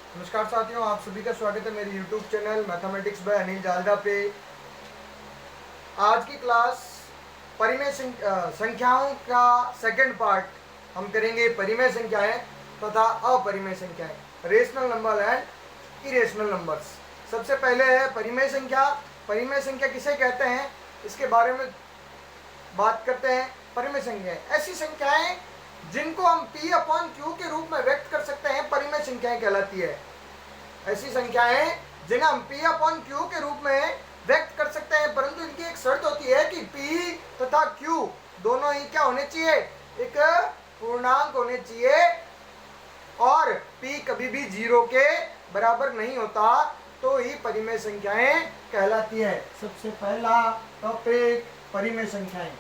नमस्कार साथियों, आप सभी का स्वागत है मेरे YouTube channel mathematics by Anil Jalda पे। आज की क्लास परिमेय संख्याओं का सेकंड पार्ट हम करेंगे। परिमेय संख्याएं तथा अपरिमेय संख्याएं, rational number and irrational numbers. सबसे पहले है परिमेय संख्या। परिमेय संख्या किसे कहते हैं इसके बारे में बात करते हैं। परिमेय संख्याएं ऐसी संख्याएं जिनको हम P अपॉन Q के रूप में व्यक्त कर सकते हैं, परिमेय संख्याएं कहलाती है। ऐसी संख्याएं जिन्हें हम P अपॉन Q के रूप में व्यक्त कर सकते हैं, परंतु इनकी एक शर्त होती है कि P तथा Q दोनों ही क्या होने चाहिए, एक पूर्णांक होने चाहिए, और P कभी भी 0 के बराबर नहीं होता, तो ही परिमेय संख्याएं कहलाती है। सबसे पहला टॉपिक परिमेय संख्याएं।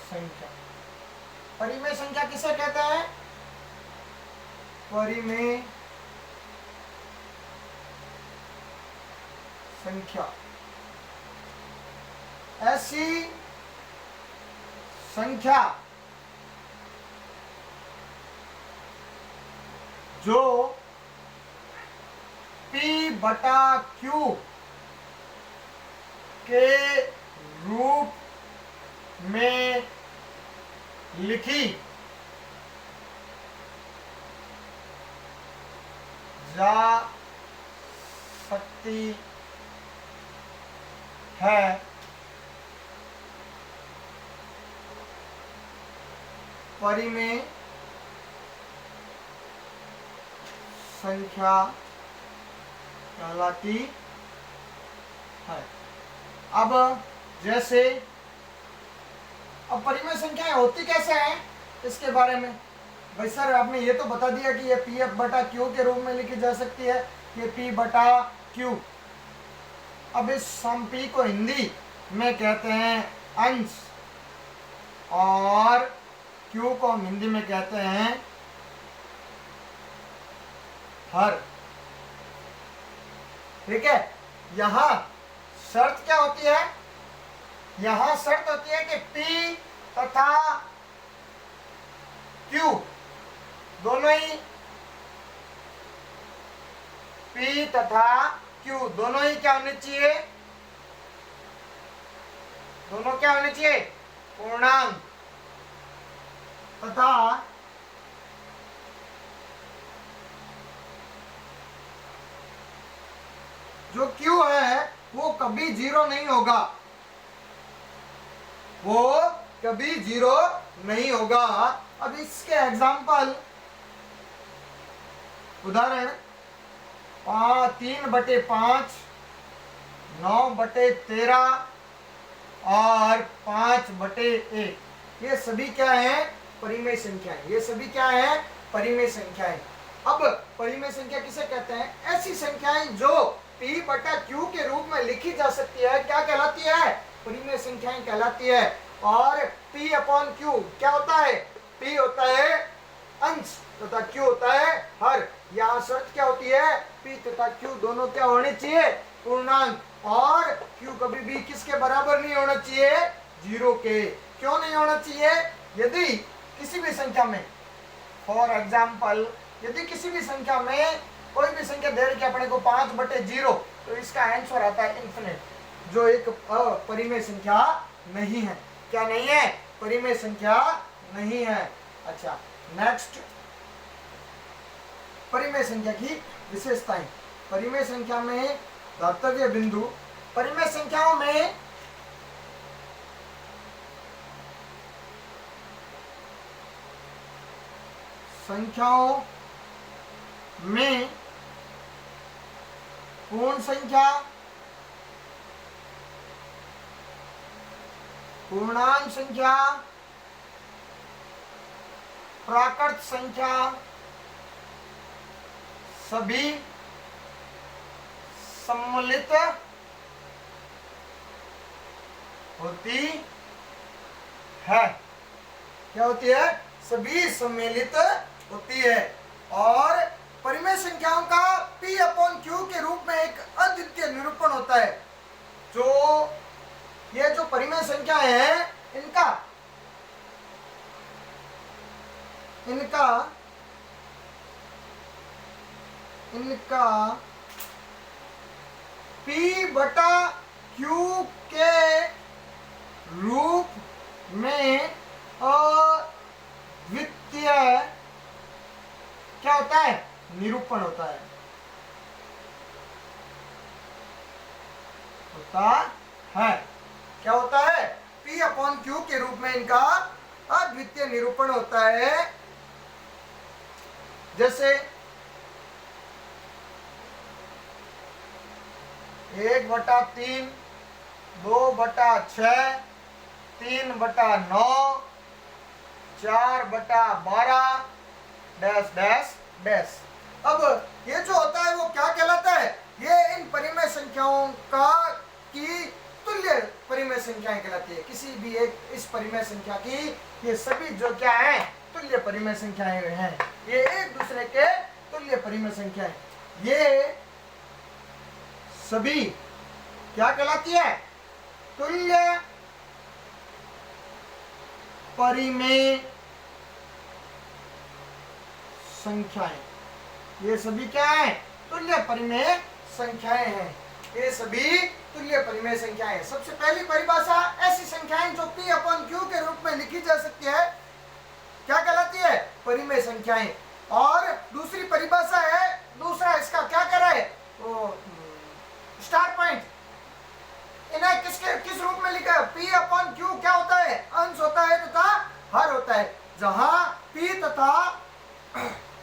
संख्या, परिमेय संख्या किसे कहते हैं? परिमेय संख्या ऐसी संख्या जो P बटा Q के रूप में लिखी जा सकती है, परिमेय संख्या कहलाती है। अब जैसे अब परिमेय संख्याएं होती कैसे हैं इसके बारे में। भाई सर, आपने ये तो बता दिया कि ये पी एफ बटा क्यू के रूप में लिखी जा सकती है, ये पी बटा क्यू। अब इस सम पी को हिंदी में कहते हैं अंश, और क्यू को हम हिंदी में कहते हैं हर। ठीक है। यहां शर्त क्या होती है? यहां शर्त होती है कि P तथा Q दोनों ही P तथा Q दोनों ही क्या होने चाहिए? दोनों क्या होने चाहिए? पूर्णांक। तथा जो Q है वो कभी 0 नहीं होगा, वो कभी 0 नहीं होगा। अब इसके एग्जाम्पल, उदाहरण 3/5, 9/13 और 5/1, ये सभी क्या है? परिमेय संख्याएं। ये सभी क्या है? परिमेय संख्याएं। अब परिमेय संख्या किसे कहते हैं? ऐसी संख्याएं जो P बटा Q के रूप में लिखी जा सकती है, क्या कहलाती है? परिमेय संख्याएं कहलाती है। और P अपॉन Q क्या होता है? P होता है अंश तथा Q होता है हर। यहाँ शर्त क्या होती है? P तथा Q दोनों क्या होने चाहिए? पूर्णांक। और Q कभी भी किसके बराबर नहीं होना चाहिए? 0 के। क्यों नहीं होना चाहिए? यदि किसी भी संख्या में, फॉर एग्जाम्पल, यदि किसी भी संख्या में कोई भी संख्या दे रखी अपने को 5/0, तो इसका आंसर आता है इन्फिनिट, जो एक परिमेय संख्या नहीं है। क्या नहीं है? परिमेय संख्या नहीं है। अच्छा, नेक्स्ट, परिमेय संख्या की विशेषताएं। परिमेय संख्या में धर्तव्य बिंदु। परिमेय संख्याओं में संख्याओं में पूर्ण संख्या, पूर्णांक संख्या, प्राकृत संख्या सभी सम्मिलित होती है। क्या होती है? सभी सम्मिलित होती है। और परिमेय संख्याओं का P अपॉन Q के रूप में एक अद्वितीय निरूपण होता है। जो ये जो परिमेय संख्या है, इनका इनका इनका P बटा Q के रूप में अद्वितीय क्या होता है, निरूपण होता है, क्या होता है, P अपॉन Q के रूप में इनका अद्वितीय निरूपण होता है। जैसे 1/3, 2/6, 3/9, 4/12 डैश डैश डैश। अब ये जो होता है वो क्या कहलाता है, ये इन परिमेय संख्याओं का की तुल्य परिमेय संख्याएं कहलाती है। किसी भी एक इस परिमेय संख्या की ये सभी जो क्या है, तुल्य परिमेय संख्याएं हैं, ये एक दूसरे के तुल्य परिमेय संख्याएं, ये सभी क्या कहलाती है, तुल्य परिमेय संख्याएं। ये सभी क्या है, तुल्य परिमेय संख्याएं हैं, ये सभी तुल्य परिमेय संख्याएं हैं। सबसे पहली परिभाषा, ऐसी संख्याएं जो P अपॉन Q के रूप में लिखी जा सकती है क्या कहलाती है, परिमेय संख्याएं। और दूसरी परिभाषा है, दूसरा इसका क्या कह रहा है, वो स्टार पॉइंट, इन्हें किस रूप में लिखा है, P अपॉन Q क्या होता है, अंश होता है तथा हर होता है। जहां P तथा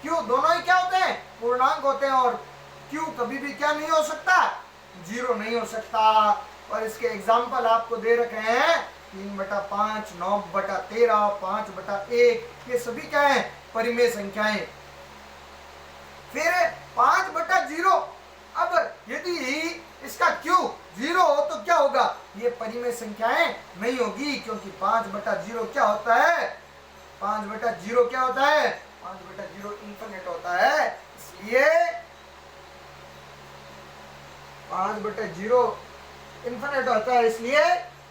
Q दोनों ही क्या होते हैं, पूर्णांक होते हैं, और Q कभी भी क्या नहीं हो सकता, जीरो नहीं हो सकता। और इसके एग्जाम्पल आपको दे रखे हैं, 3/5, 9/13, 5/1, ये सभी क्या है, परिमेय संख्याएं। फिर 5/0, अब यदि इसका Q 0 हो तो क्या होगा, ये परिमेय संख्याएं नहीं होगी, क्योंकि 5/0 क्या होता है, 5/0 क्या होता है, 5/0 इंफिनिट होता है, इसलिए 5/0 इंफिनिट होता है, इसलिए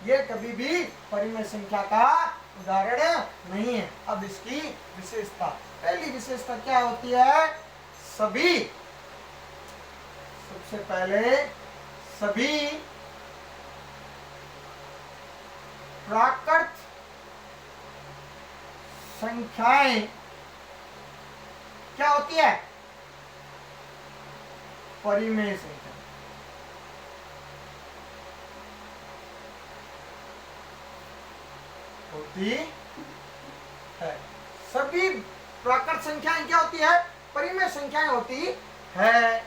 ये कभी भी परिमेय संख्या का उदाहरण नहीं है। अब इसकी विशेषता, पहली विशेषता क्या होती है, सभी, सबसे पहले सभी प्राकृत संख्याएं क्या होती है, परिमेय संख्या होती है। सभी प्राकृत संख्याएं क्या होती है, परिमेय संख्याएं होती है।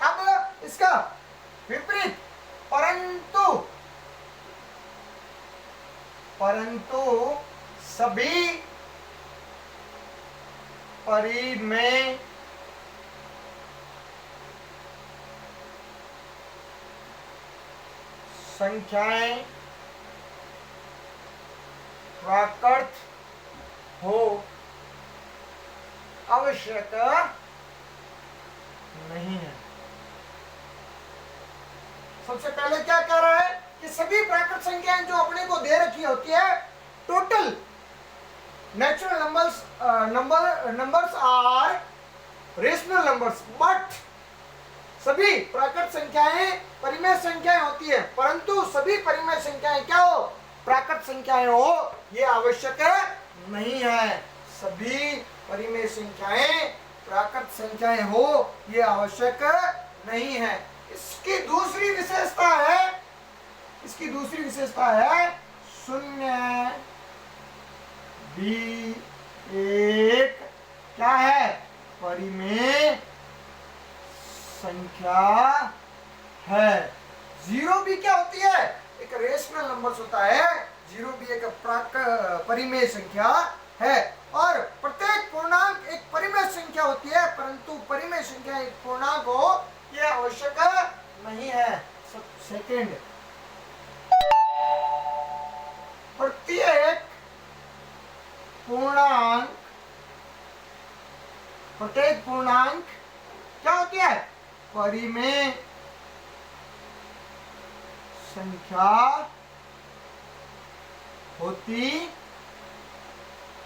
अब इसका विपरीत, परंतु सभी परिमेय संख्याएं प्राकृत हो आवश्यक नहीं है। सबसे पहले क्या कह रहा है कि सभी प्राकृत संख्याएं जो अपने को दे रखी होती है, total natural numbers are rational numbers, but सभी प्राकृत संख्याएं परिमेय संख्याएं होती है, परंतु सभी परिमेय संख्याएं क्या हो, प्राकृत संख्याएं हो, ये आवश्यक नहीं है। सभी परिमेय संख्याएं प्राकृत संख्याएं हो, ये आवश्यक नहीं है। इसकी दूसरी विशेषता है शून्य भी एक क्या है, परिमेय संख्या है। जीरो भी क्या होती है, एक रेशनल नंबर्स होता है, जीरो भी एक परिमेय संख्या है। और प्रत्येक पूर्णांक एक परिमेय संख्या होती है, परंतु परिमेय संख्या एक पूर्णांक हो, यह आवश्यक नहीं है। सेकंड, प्रत्येक पूर्णांक क्या होती है, परिमेय संख्या होती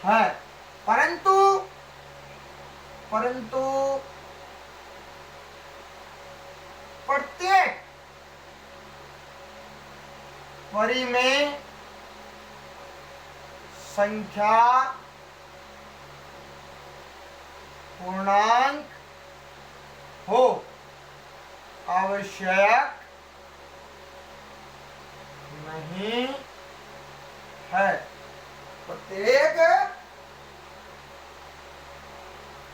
है। परंतु परंतु प्रत्येक परिमेय संख्या पूर्णांक हो आवश्यक नहीं है। प्रत्येक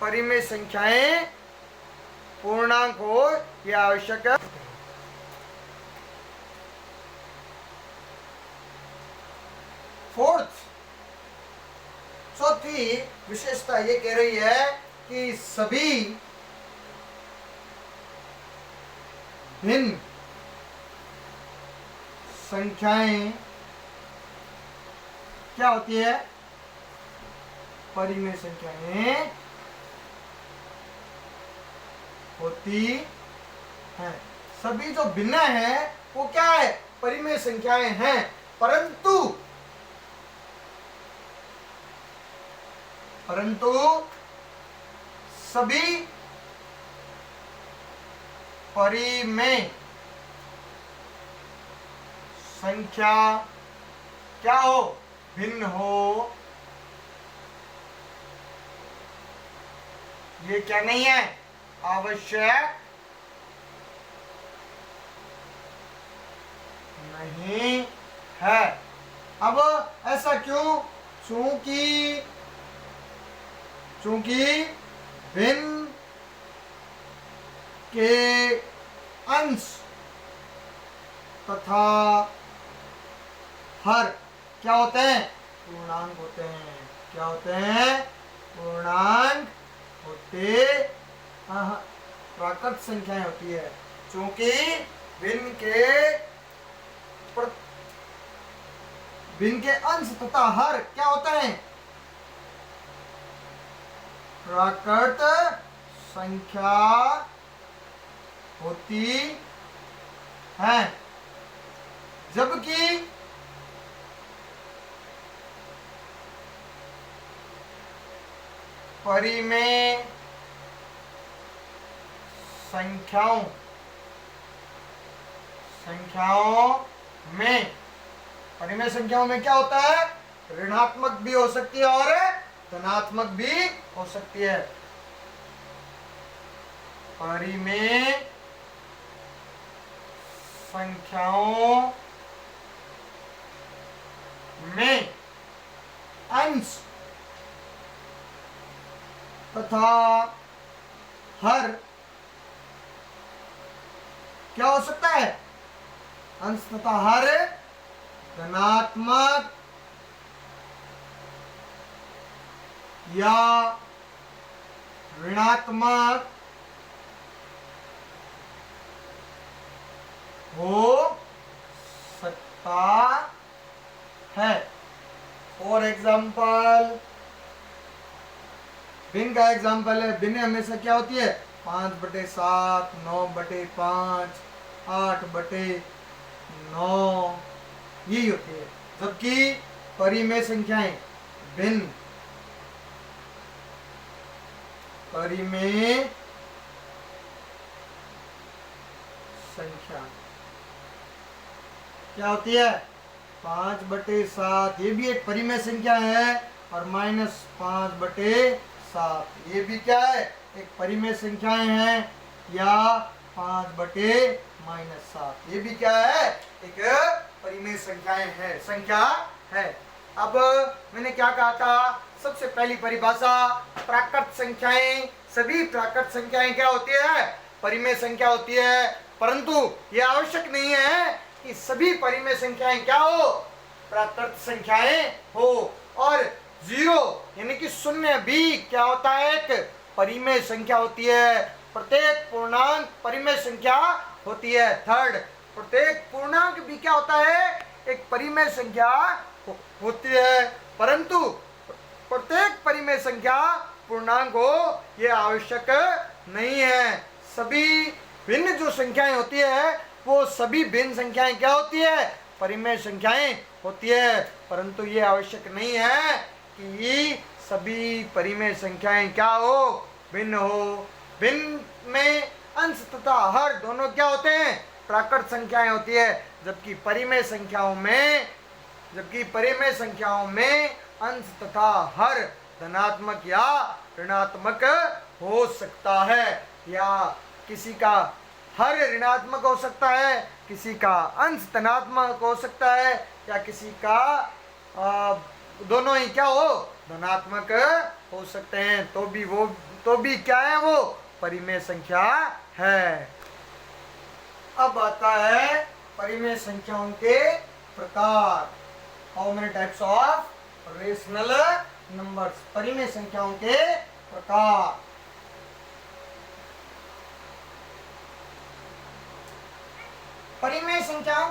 परिमेय संख्याएं पूर्णांक हो यह आवश्यक है। फोर्थ, चौथी विशेषता ये कह रही है कि सभी भिन्न संख्याएं क्या होती है? परिमेय संख्याएं होती हैं। सभी जो भिन्न है वो क्या है? परिमेय संख्याएं हैं। परंतु सभी परिमेय संख्या क्या हो? भिन्न हो। ये क्या नहीं है? आवश्यक नहीं है। अब ऐसा क्यों? चूंकि भिन्न के अंश तथा हर क्या होते हैं? पूर्णांक होते हैं। क्या होते हैं? पूर्णांक होते हैं। प्राकृत संख्याएं होती है। चूंकि भिन्न के अंश तथा हर क्या होते हैं? प्राकृत संख्या होती है। जबकि परिमेय संख्याओं में परिमेय संख्याओं में क्या होता है? ऋणात्मक भी हो सकती है और धनात्मक भी हो सकती है। परिमेय संख्याओं में अंश तथा हर क्या हो सकता है? अंश तथा हर धनात्मक या ऋणात्मक हो सकता है। फॉर एग्जाम्पल, भिन्न का एग्जाम्पल है। भिन्न हमेशा क्या होती है? 5/7, 9/5, 8/9 यही होती है। जबकि परिमेय संख्याएं भिन्न परिमेय संख्या क्या होती है? 5/7 ये भी एक परिमेय संख्या है और -5/7 ये भी क्या है? एक परिमेय संख्याएं हैं। या 5/-7 ये भी क्या है? एक परिमेय संख्या है। अब मैंने क्या कहा था? सबसे पहली परिभाषा, प्राकृत संख्याएं, सभी प्राकृत संख्याएं क्या होती है? परिमेय संख्या होती है। परंतु यह आवश्यक नहीं है कि सभी परिमेय संख्याएं क्या हो? प्राकृत संख्याएं हो। और 0 यानी कि 0 भी क्या होता है? एक परिमेय संख्या होती है। प्रत्येक पूर्णांक परिमेय संख्या होती है। थर्ड, प्रत्येक पूर्णांक भी क्या होता है? एक परिमेय संख्या होती है। परंतु प्रत्येक परिमेय संख्या पूर्णांक हो यह आवश्यक नहीं है। सभी भिन्न जो संख्याएं होती है वो सभी भिन्न संख्याएं क्या होती है? परिमेय संख्याएं होती है। परंतु ये आवश्यक नहीं है कि सभी परिमेय संख्याएं क्या हो, भिन्न हो। भिन्न में अंश तथा हर दोनों क्या होते हैं, प्राकृत संख्याएं होती है, जबकि परिमेय संख्याओं में अंश तथा हर धनात्मक या ऋणात्मक हो सकता है, या किसी का हर ऋणात्मक हो सकता है, किसी का अंश धनात्मक हो सकता है, या किसी का दोनों ही क्या हो, धनात्मक हो सकते हैं, तो भी क्या है, वो परिमेय संख्या है। अब आता है परिमेय संख्याओं के प्रकार। How many types of rational numbers, परिमेय संख्याओं के प्रकार। परिमेय संख्याओं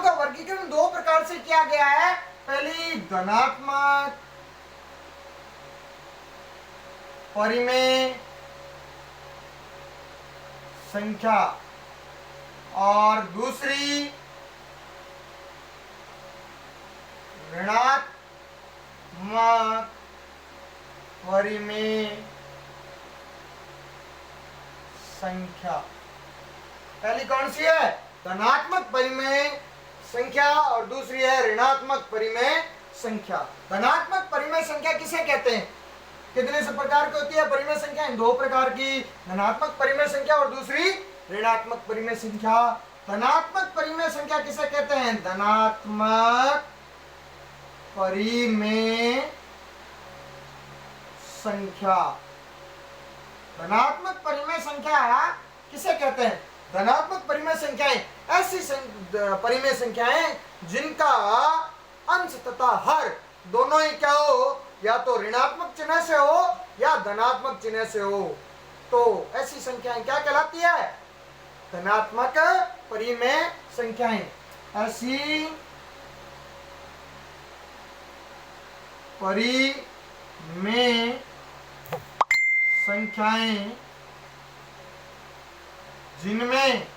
का वर्गीकरण दो प्रकार से किया गया है। पहली धनात्मक परिमेय संख्या और दूसरी ऋणात्मक परिमेय संख्या। पहली कौन सी है, धनात्मक परिमेय संख्या, और दूसरी है ऋणात्मक परिमेय संख्या। धनात्मक परिमेय संख्या किसे कहते हैं, कितने से प्रकार की होती है परिमेय संख्या, दो प्रकार की, धनात्मक परिमेय संख्या और दूसरी ऋणात्मक परिमेय संख्या। धनात्मक परिमेय संख्या किसे कहते हैं, धनात्मक परिमेय संख्या। धनात्मक परिमेय संख्या किसे कहते हैं, धनात्मक परिमेय संख्याएं ऐसी परिमेय संख्याएं जिनका अंश तथा हर दोनों ही क्या हो, या तो ऋणात्मक चिन्ह से हो या धनात्मक चिन्ह से हो, तो ऐसी संख्याएं क्या कहलाती है, धनात्मक परिमेय संख्याएं। ऐसी परिमेय संख्याएं जिनमें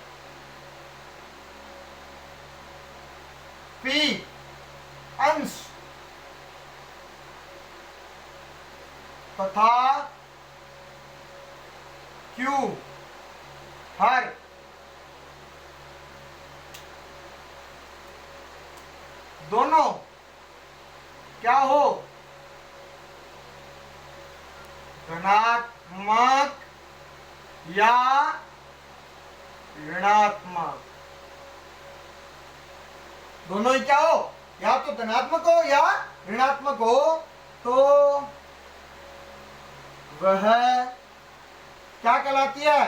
P अंश तथा Q हर दोनों क्या हो, धनात्मक या ऋणात्मक, दोनों ही क्या हो, या तो धनात्मक हो या ऋणात्मक हो, तो वह क्या कहलाती है,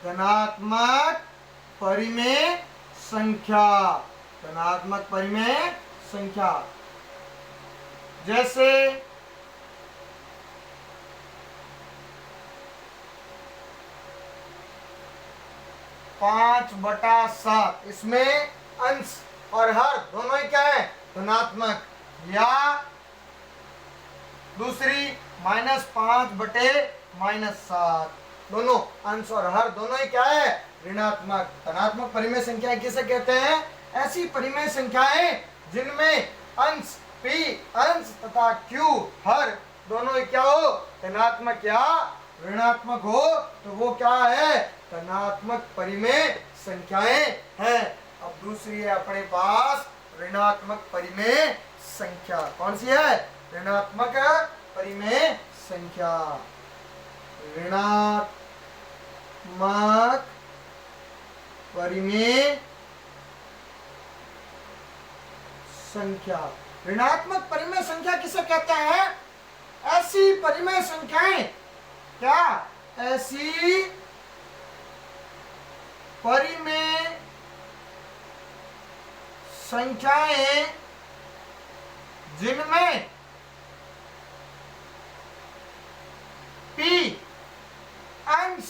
धनात्मक परिमेय संख्या। धनात्मक परिमेय संख्या जैसे 5/7, इसमें अंश और हर दोनों ही क्या है, धनात्मक, या दूसरी -5/-7, दोनों अंश और हर दोनों ही क्या है, ऋणात्मक। धनात्मक परिमेय संख्याएं किसे कहते हैं, ऐसी परिमेय संख्याएं जिनमें अंश P अंश तथा Q हर दोनों ही क्या हो, धनात्मक या ऋणात्मक हो, तो वो क्या है, धनात्मक परिमेय संख्याएं हैं। अब दूसरी है अपने पास ऋणात्मक परिमेय संख्या। कौन सी है, ऋणात्मक परिमेय संख्या। ऋणात्मक परिमेय संख्या। ऋणात्मक परिमेय संख्या किसे कहते हैं, ऐसी परिमेय संख्याएं, क्या, ऐसी परिमेय संख्याएं जिनमें P अंश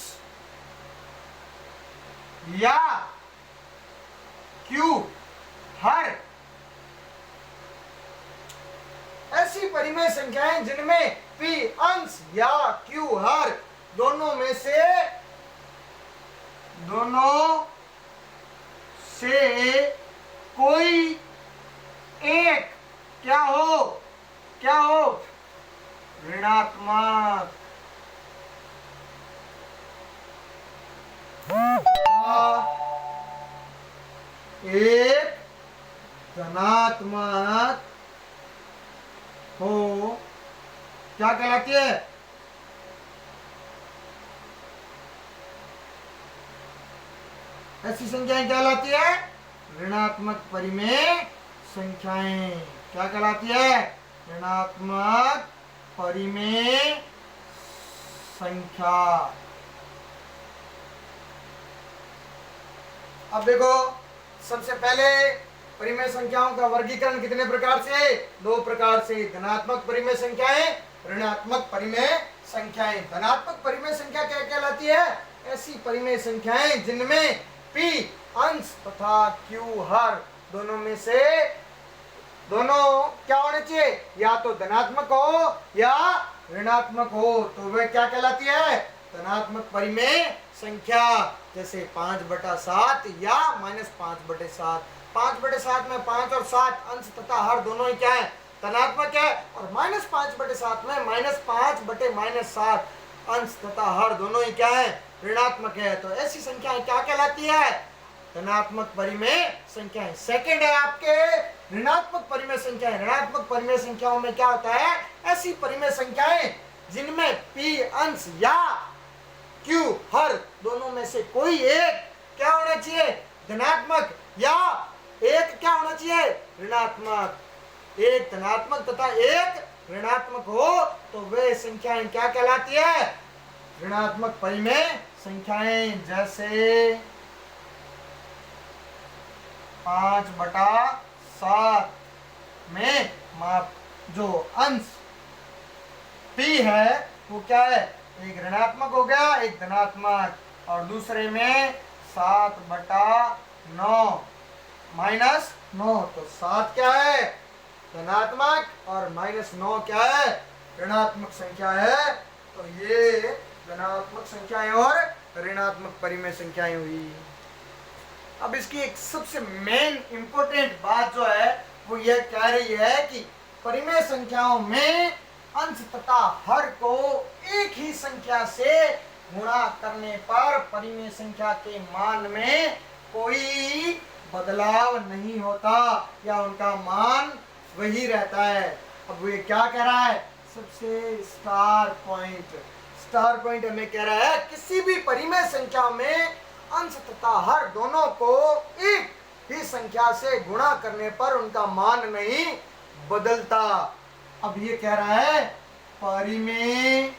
या Q हर, ऐसी परिमेय संख्याएं जिनमें P अंश या Q हर दोनों में से से कोई एक क्या हो ऋणात्मक एक धनात्मक हो क्या कहलाती है? ऐसी संख्याएं क्या कहलाती है? ऋणात्मक परिमेय संख्याएं। क्या कहलाती है? ऋणात्मक परिमेय संख्या। अब देखो, सबसे पहले परिमेय संख्याओं का वर्गीकरण कितने प्रकार से? 2 प्रकार से, धनात्मक परिमेय संख्याएं, ऋणात्मक परिमेय संख्याएं। धनात्मक परिमेय संख्या क्या कहलाती है? ऐसी परिमेय संख्याएं जिनमें p अंश तथा q हर दोनों में से दोनों क्या होने चाहिए? या तो धनात्मक हो या ऋणात्मक हो, तो वे क्या कहलाती है? धनात्मक परिमेय संख्या। जैसे 5/7 या -5/7। 5/7 में 5 और 7 अंश तथा हर दोनों ही क्या है? धनात्मक है। और -5/7 में -5/-7 अंश तथा हर दोनों ही क्या है? ऋणात्मक है। तो ऐसी संख्याएं क्या कहलाती है? धनात्मक परिमेय संख्याएं। सेकंड है आपके ऋणात्मक परिमेय संख्याएं। ऋणात्मक परिमेय संख्याओं में क्या होता है? ऐसी परिमेय संख्याएं जिनमें p अंश या q हर दोनों में से कोई एक क्या होना चाहिए? धनात्मक, या एक क्या होना चाहिए? ऋणात्मक। एक धनात्मक तथा एक ऋणात्मक हो तो वे संख्याएं क्या कहलाती है? ऋणात्मक परिमेय संख्याएं। जैसे 5/7 में जो अंश p है वो क्या है? एक ऋणात्मक हो गया, एक धनात्मक। और दूसरे में 7/9 -9, तो 7 क्या है? धनात्मक, और -9 क्या है? ऋणात्मक संख्या है। तो ये धनात्मक संख्याएं और ऋणात्मक परिमेय संख्याएं हुई। अब इसकी एक सबसे मेन इंपॉर्टेंट बात जो है वो ये कह रही है कि परिमेय संख्याओं में अंश तथा हर को एक ही संख्या से गुणा करने पर परिमेय संख्या के मान में कोई बदलाव नहीं होता, या उनका मान वही रहता है। अब ये क्या कह रहा है? सबसे स्टार पॉइंट हमें कह रहा है किसी भी परिमेय संख्या में अंश तथा हर दोनों को एक ही संख्या से गुणा करने पर उनका मान नहीं बदलता। अब ये कह रहा है परिमेय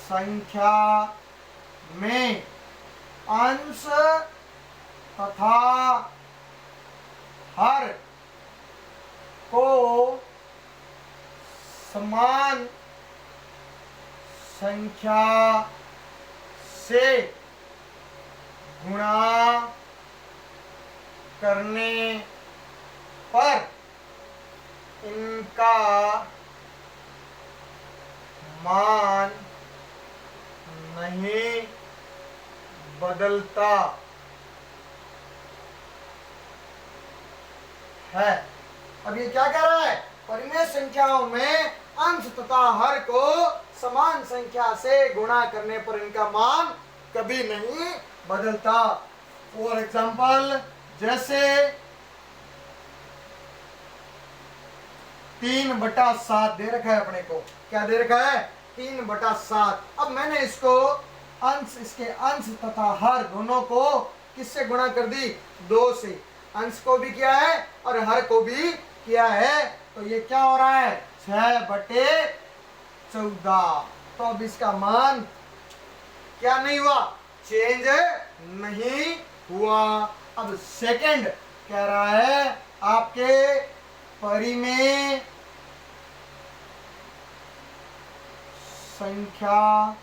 संख्या में अंश तथा हर को समान संख्या से गुणा करने पर इनका मान नहीं बदलता है। अब ये क्या कह रहा है? परिमेय संख्याओं में अंश तथा हर को समान संख्या से गुणा करने पर इनका मान कभी नहीं बदलता। फॉर एग्जाम्पल, जैसे 3/7 दे रखा है अपने को। क्या दे रखा है? 3/7। अब मैंने इसको इसके अंश तथा हर दोनों को किससे गुणा कर दी? 2 से। अंश को भी किया है और हर को भी किया है, तो ये क्या हो रहा है? 6/14। तो अब इसका मान क्या नहीं हुआ? चेंज नहीं हुआ। अब सेकंड कह रहा है आपके परिमेय संख्या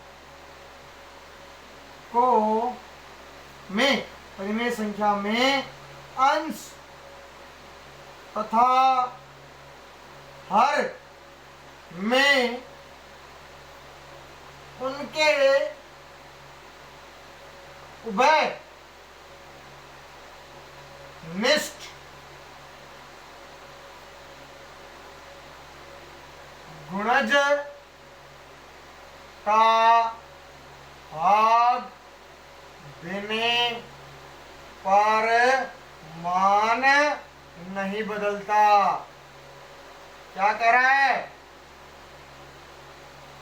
परिमेय संख्या में अंश तथा हर में उनके उभय निष्ठ गुणज का भाग देने पर मान नहीं बदलता। क्या कह रहा है?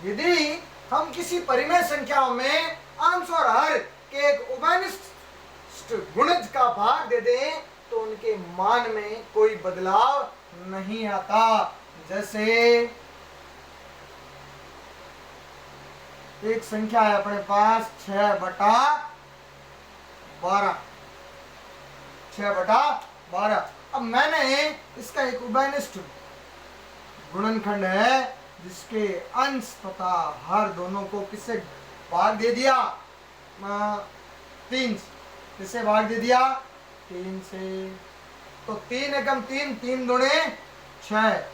यदि हम किसी परिमेय संख्याओं में अंश और हर के एक उभयनिष्ठ गुणज का भाग दे दें तो उनके मान में कोई बदलाव नहीं आता। जैसे एक संख्या है अपने पास 6/12, 6/12। अब मैंने इसका एक उभयनिष्ठ गुणनखंड है जिसके अंश तथा हर दोनों को किससे भाग दे दिया? 3 किससे भाग दे दिया? 3 से। तो 3 एकम 3, 3 दूणे 6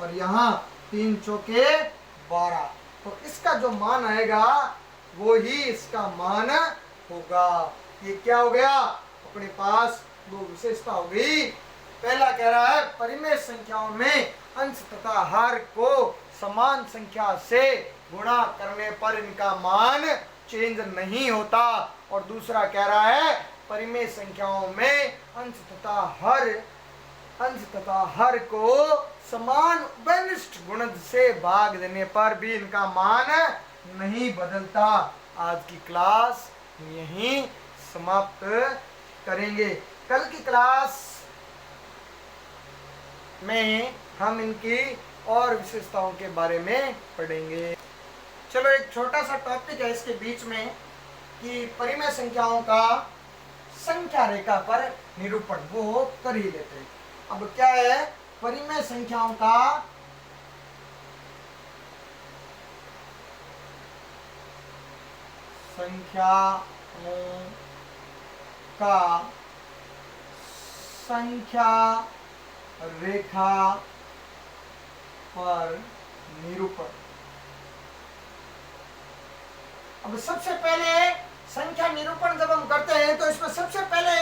और यहाँ 3 चौके 12। तो इसका जो मान आएगा वो ही इसका मान होगा। ये क्या हो गया? अपने पास दो विशेषता हो गई। पहला कह रहा है परिमेय संख्याओं में अंश तथा हर को समान संख्या से गुणा करने पर इनका मान चेंज नहीं होता। और दूसरा कह रहा है परिमेय संख्याओं में अंश तथा हर को समान उभयनिष्ठ गुणज से भाग देने पर भी इनका मान नहीं बदलता। आज की क्लास यहीं समाप्त करेंगे। कल की क्लास में हम इनकी और विशेषताओं के बारे में पढ़ेंगे। चलो एक छोटा सा टॉपिक है इसके बीच में कि परिमेय संख्याओं का संख्या रेखा पर निरूपण वो कर ही लेते हैं। अब क्या है परिमेय संख्याओं का संख्या रेखा पर निरूपण। अब सबसे पहले संख्या निरूपण जब हम करते हैं तो इसमें सबसे पहले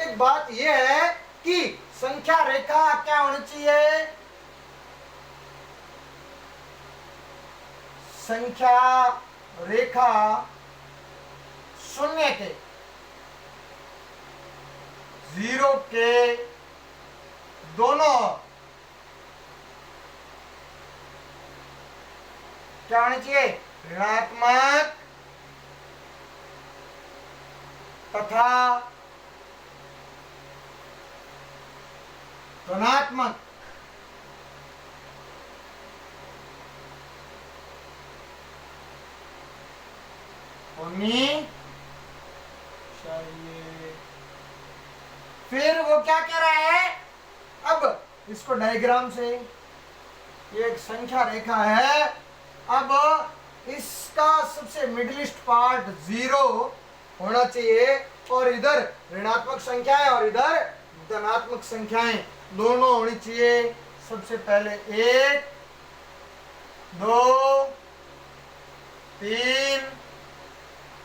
एक बात यह है कि संख्या रेखा क्या होनी चाहिए? संख्या रेखा शून्य के 0 के दोनों क्या होनी चाहिए? ऋणात्मक तथा धनात्मक होनी चाहिए। फिर वो क्या कह रहा है? अब इसको डायग्राम से, ये एक संख्या रेखा है। अब इसका सबसे मिडिलिस्ट पार्ट 0 होना चाहिए और इधर ऋणात्मक संख्याएं और इधर धनात्मक संख्याएं दोनों होनी चाहिए। सबसे पहले 1, 2, 3,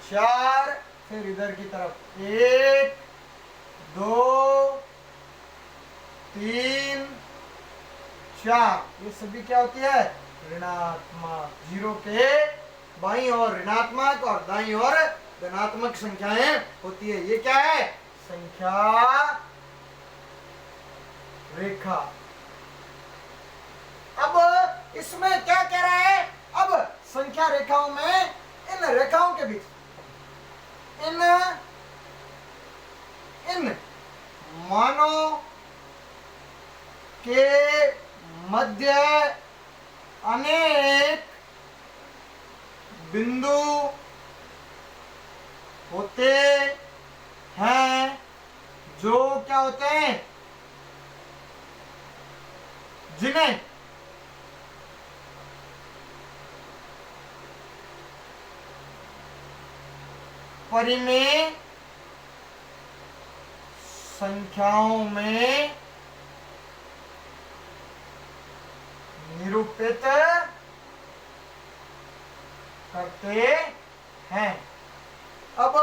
4, फिर इधर की तरफ 1, 2, 3, 4। ये सभी क्या होती है? ऋणात्मक। 0 के बाईं ओर ऋणात्मक और दाईं ओर धनात्मक संख्याएं होती है। ये क्या है? संख्या रेखा। अब इसमें क्या कह रहा है? अब संख्या रेखाओं में इन रेखाओं के बीच इन मानों के मध्य अनेक बिंदु होते हैं जो क्या होते हैं? जिन्हें परिमेय संख्याओं में निरूपित करते हैं। अब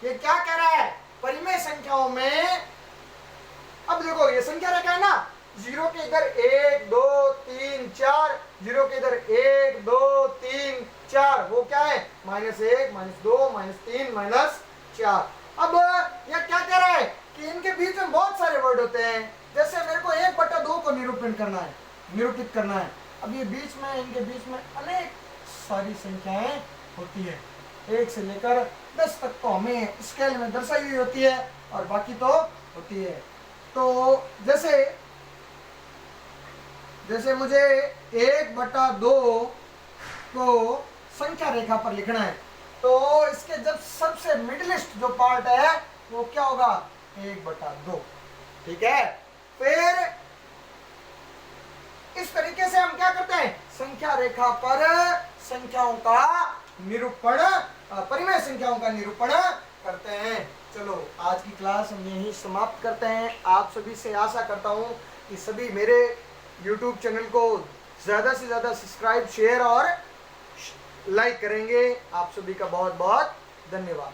ये क्या कह रहा है, परिमेय संख्याओं में, अब देखो ये संख्या रेखा है ना, जीरो के इधर 1 2 3 4, जीरो के इधर 1 2 3 4, वो क्या है -1 -2 -3 -4। अब यह क्या कह रहा है कि इनके बीच में बहुत सारे वर्ड होते हैं, जैसे मेरे को 1/2 को निरूपित करना है। अब ये बीच में, इनके बीच में अनेक सारी संख्याएं होती है, 1 से लेकर 10 तक तो हमें स्केल में दर्शाई हुई होती है और बाकी तो होती है। तो जैसे मुझे 1/2 को संख्या रेखा पर लिखना है, तो इसके जब सबसे मिडलिस्ट जो पार्ट है वो क्या होगा, 1/2। ठीक है, फिर इस तरीके से हम क्या करते हैं, संख्या रेखा पर संख्याओं का निरूपण, परिमेय संख्याओं का निरूपण करते हैं। चलो आज की क्लास हम यहीं समाप्त करते हैं। आप सभी से आशा करता हूं कि सभी मेरे YouTube चैनल को ज़्यादा से ज़्यादा सब्सक्राइब, शेयर और लाइक करेंगे। आप सभी का बहुत बहुत धन्यवाद।